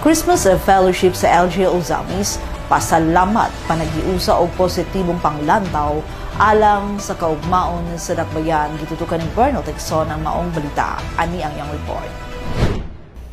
Christmas Fellowship sa LGU Ozamis, pasalamat panagiusa og positibong panglantaw alang sa kaugmaon sa dakbayan gitutukan ni Bernal Texon ang maong balita. Ani ang iyang report.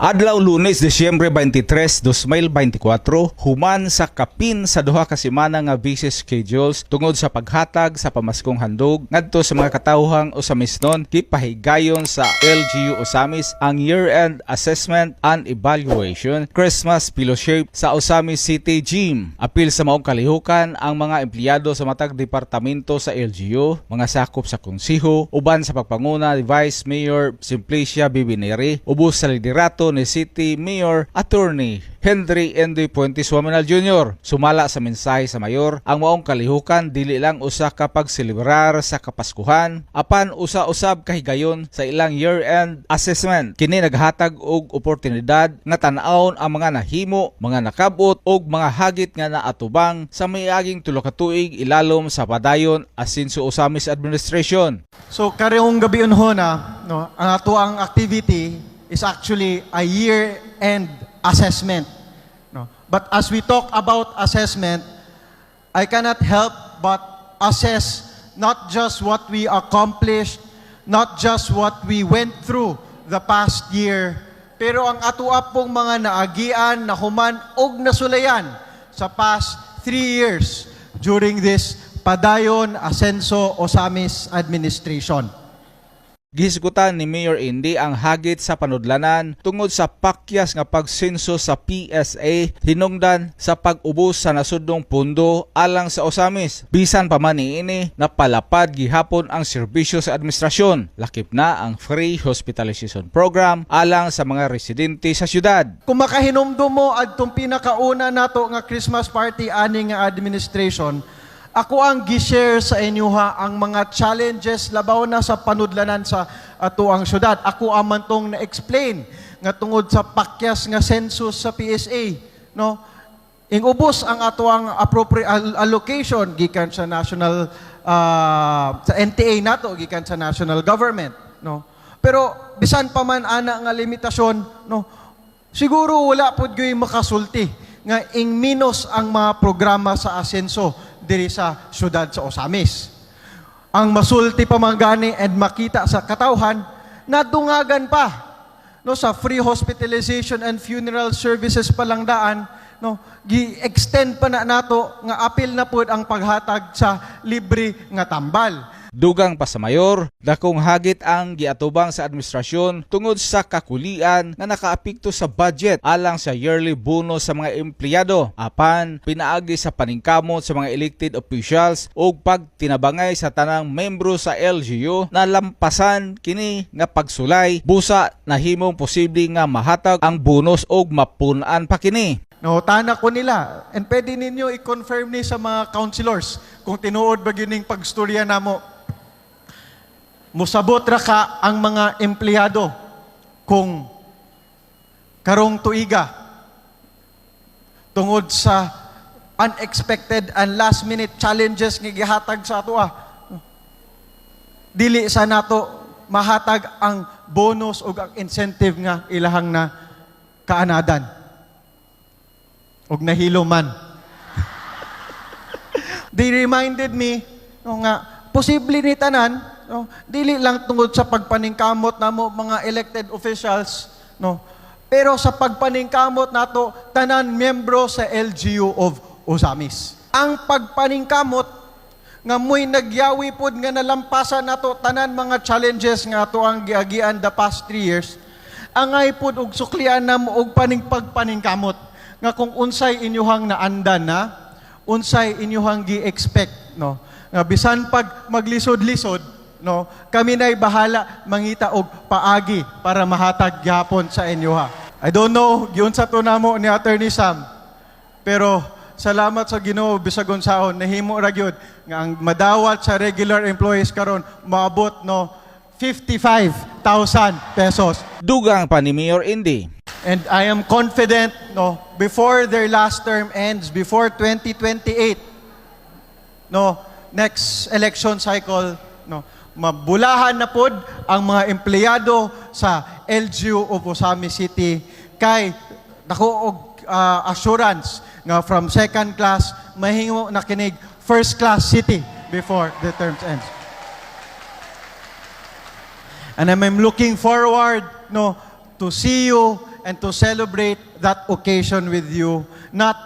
Adlaw Lunes, Disyembre 23, 2024, human sa kapin sa duha ka semana nga busy schedules tungod sa paghatag sa pamaskong handog ngadto sa mga katawhang Osamisnon gipahigayon sa LGU Ozamis ang year-end assessment and evaluation Christmas fellowship sa Ozamis City Gym. Apil sa maong kalihukan ang mga empleyado sa matag departamento sa LGU, mga sakop sa konsiho, uban sa pagpanguna ni Vice Mayor Simplicia Bibineri, ubos sa liderato ni City Mayor Attorney Henry Endoy Puentes Wamanal Jr. Sumala sa mensahe sa mayor, ang maong kalihukan dili lang usa ka pagselebrar sa Kapaskuhan, apan usa-usab kahigayon sa ilang year-end assessment. Kini naghatag og oportunidad nga tan-awon ang mga nahimo, mga nakabot og mga hagit nga naatubang sa miaging tulo ka tuig ilalom sa padayon asinso Ozamis administration. So karong gabi unhon no, ang ato ang activity is actually a year-end assessment. No? But as we talk about assessment, I cannot help but assess not just what we accomplished, not just what we went through the past year, pero ang ato pong mga naagian, nahuman, og nasulayan sa past 3 years during this Padayon Asenso Ozamis administration. Gihisgutan ni Mayor Indy ang hagit sa panudlanan tungod sa pakyas nga pagsenso sa PSA hinungdan sa pag-ubos sa nasudnong pundo alang sa Ozamis. Bisan pa man niini napalapad gihapon ang serbisyo sa administrasyon. Lakip na ang free hospitalization program alang sa mga residente sa syudad. Kung makahinumdum mo adtong pinakauna nato nga Christmas party ani nga administration, ako ang gi-share sa inyo ang mga challenges labaw na sa panudlanan sa ato ang syudad. Ako aman tong na-explain nga tungod sa pakyas nga census sa PSA, no? Ingubos ang ato ang appropriate allocation gikan sa national sa NTA nato gikan sa national government, no? Pero bisan pa man ana nga limitasyon, no? Siguro wala pud gyud makasulti nga ing minus ang mga programa sa asenso diri sa syudad sa Ozamis. Ang masulti pa man gani and makita sa katawhan, nadungagan pa no sa free hospitalization and funeral services pa lang daan, no, gi-extend pa na nato nga apil na pud ang paghatag sa libre nga tambal. Dugang pa sa mayor, dakong hagit ang giatubang sa administrasyon tungod sa kakulian nga nakaapekto sa budget alang sa yearly bonus sa mga empleyado. Apan, pinaagi sa paningkamot sa mga elected officials o pagtinabangay sa tanang membro sa LGU na lampasan kini nga pagsulay busa nahimong posible nga mahatag ang bonus o mapunan pa kini. No, tana ko nila. And pwede ninyo i-confirm ni sa mga councilors kung tinuod ba gining pagstorya namo. Musabot ra ka ang mga empleyado kung karong tuiga tungod sa unexpected and last minute challenges nga gihatag sa ato dili sa nato mahatag ang bonus o ang incentive nga ilahang na kaanadan og nahilo man. They reminded me no, nga posible ni tanan, no, dili lang tungod sa pagpaningkamot namo mga elected officials, no, pero sa pagpaningkamot nato tanan miyembro sa LGU of Ozamis. Ang pagpaningkamot nga mo'y nagyawi pod nga nalampasan nato tanan mga challenges nga ato ang giagian the past 3 years, angay pod og suklian namo og pagpaningkamot nga kung unsay inyuhang naandan na, unsay inyuhang gi-expect, no, nga bisan pag maglisod-lisod, no, kami na'y bahala mangita og paagi para mahatag gyapon sa inyo I don't know giunsa to namo ni Attorney Sam, pero salamat sa Ginoo bisag unsaon nahimo ra gyud nga ang madawat sa regular employees karon maabot no 55,000 pesos. Dugang pa ni Mayor Indy. And I am confident no before their last term ends, before 2028, no, next election cycle, no, mabulahan na pod ang mga empleyado sa LGU of Ozamis City kay Dako og assurance nga from second class mahimo na kinig first class city before the term ends. And I'm looking forward to see you and to celebrate that occasion with you, not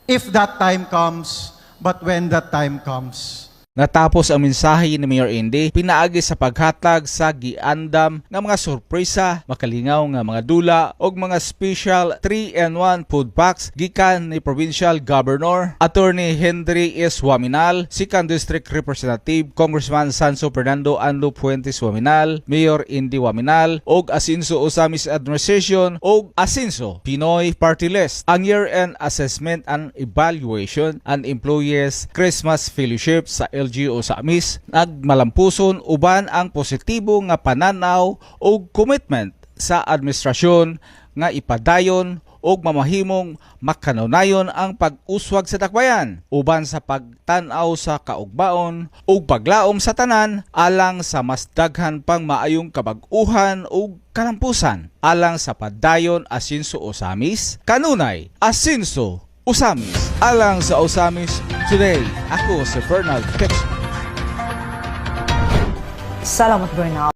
if that time comes, but when that time comes. Natapos ang mensahe ni Mayor Indy, pinaagi sa paghatag sa giandam nga mga sorpresa, makalingaw nga mga dula og mga special 3-in-1 food packs gikan ni Provincial Governor Attorney Henry S. Waminal, Second District Representative Congressman Sanso Fernando Anlo Fuentes Waminal, Mayor Indy Waminal og Asinso Osamis Administration og Asinso Pinoy Party List. Ang year-end assessment and evaluation and employees Christmas fellowship sa LGU sa Amis nagmalampuson uban ang positibo nga pananaw o commitment sa administrasyon nga ipadayon og mamahimong makanaunayon ang pag-uswag sa dakbayan uban sa pagtan-aw sa kaugbaon ug paglaom sa tanan alang sa mas daghan pang maayong kabag-uhan ug kalampusan alang sa padayon Asinso Osamis kanunay Asinso Osamis alang sa Osamis Today. Ako si Bernal Pitch. Salamat, Bernal.